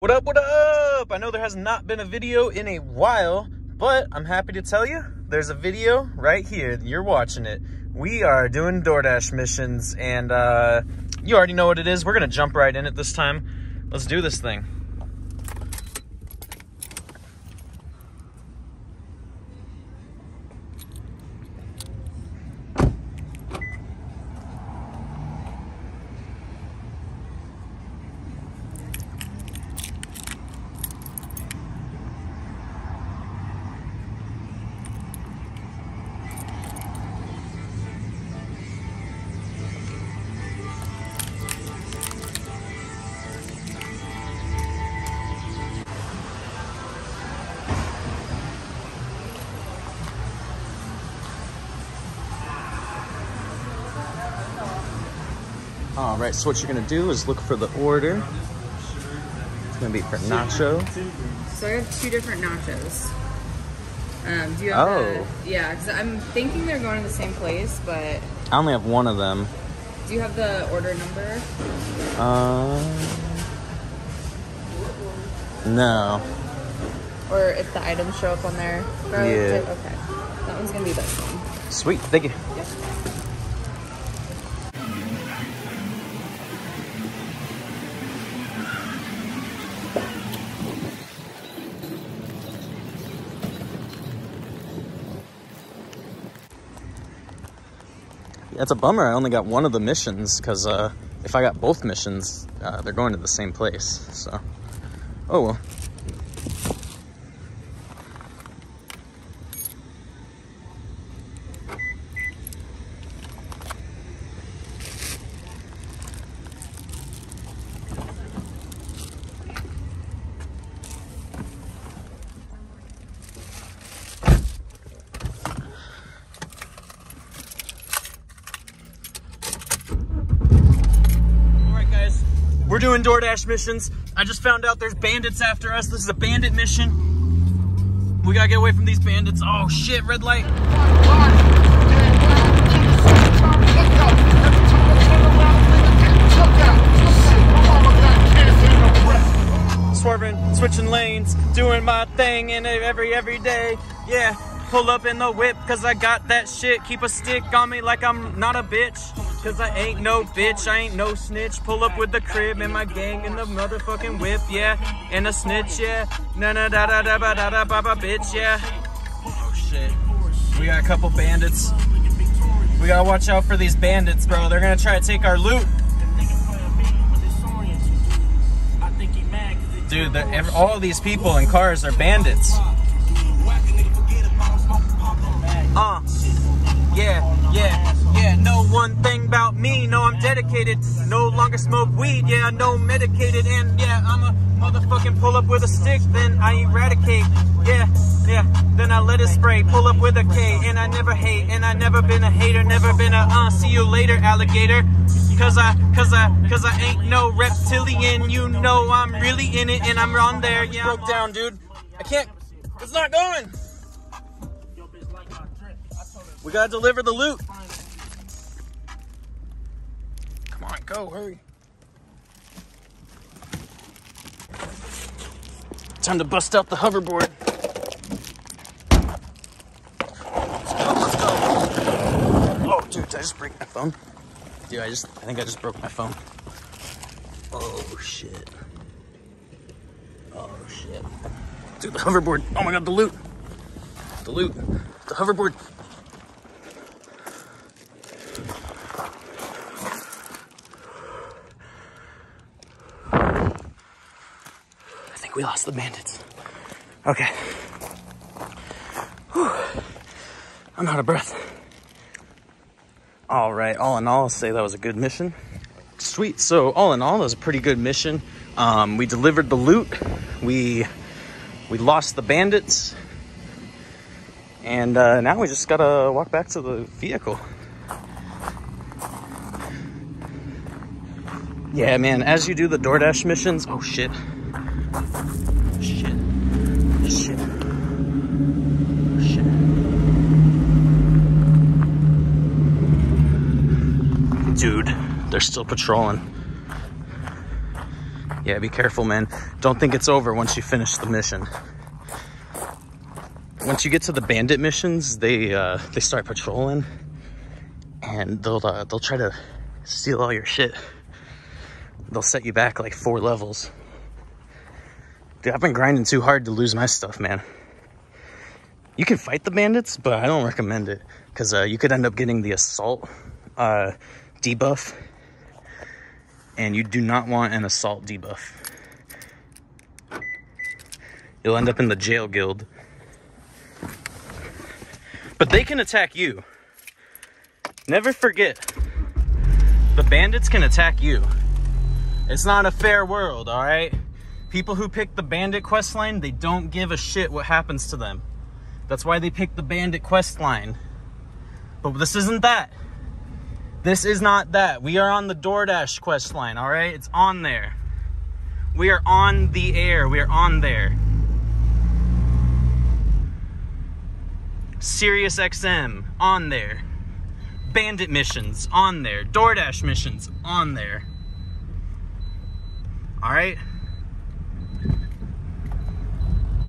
What up, what up? I know there has not been a video in a while, but I'm happy to tell you there's a video right here. You're watching it. We are doing DoorDash missions, and you already know what it is. We're gonna jump right in it this time. Let's do this thing. All right, so what you're gonna do is look for the order. It's gonna be for nacho. So I have two different nachos. Do you have yeah, because I'm thinking they're going to the same place, but I only have one of them. Do you have the order number? No. Or if the items show up on there? Yeah. Okay. That one's gonna be this one. Sweet, thank you. Yep. It's a bummer I only got one of the missions, because if I got both missions, they're going to the same place, so. Oh well. We're doing DoorDash missions. I just found out there's bandits after us. This is a bandit mission. We gotta get away from these bandits. Oh shit, red light. Swerving, switching lanes, doing my thing in every day. Yeah, pull up in the whip cause I got that shit. Keep a stick on me like I'm not a bitch. Cause I ain't no bitch, I ain't no snitch. Pull up with the crib and my gang in the motherfucking whip, yeah. And a snitch, yeah. Na na da da da ba da da ba ba bitch, yeah. Oh shit. We got a couple bandits. We gotta watch out for these bandits, bro. They're gonna try to take our loot. Dude, all of these people in cars are bandits. Yeah, know one thing about me, no, I'm dedicated, no longer smoke weed, yeah, no medicated, and yeah, I'm a motherfucking pull up with a stick, then I eradicate, yeah, then I let it spray, pull up with a K, and I never hate, and I never been a hater, never been a, see you later, alligator, cause I ain't no reptilian, you know I'm really in it, and I'm on there, yeah. Broke down, dude, I can't, it's not going. We gotta deliver the loot. Come on, go, hurry. Time to bust out the hoverboard. Let's go. Oh, dude, did I just break my phone? Dude, I think I just broke my phone. Oh, shit. Oh, shit. Dude, the hoverboard. Oh my God, the loot. The loot. The hoverboard. We lost the bandits. Okay. Whew. I'm out of breath. All right, all in all, I'll say that was a good mission. Sweet, so all in all, it was a pretty good mission. We delivered the loot. We lost the bandits. And now we just gotta walk back to the vehicle. Yeah, man, as you do the DoorDash missions, oh shit. Shit. Dude, they're still patrolling. Yeah, be careful, man. Don't think it's over once you finish the mission. Once you get to the bandit missions, they start patrolling, and they'll try to steal all your shit. They'll set you back like 4 levels. Dude, I've been grinding too hard to lose my stuff, man. You can fight the bandits, but I don't recommend it, because you could end up getting the assault debuff, and you do not want an assault debuff. You'll end up in the jail guild. But they can attack you. Never forget, the bandits can attack you. It's not a fair world, all right? People who pick the bandit quest line, they don't give a shit what happens to them. That's why they pick the bandit quest line. But this isn't that. This is not that. We are on the DoorDash quest line, all right? It's on there. We are on the air. We are on there. Sirius XM, on there. Bandit missions, on there. DoorDash missions, on there. All right?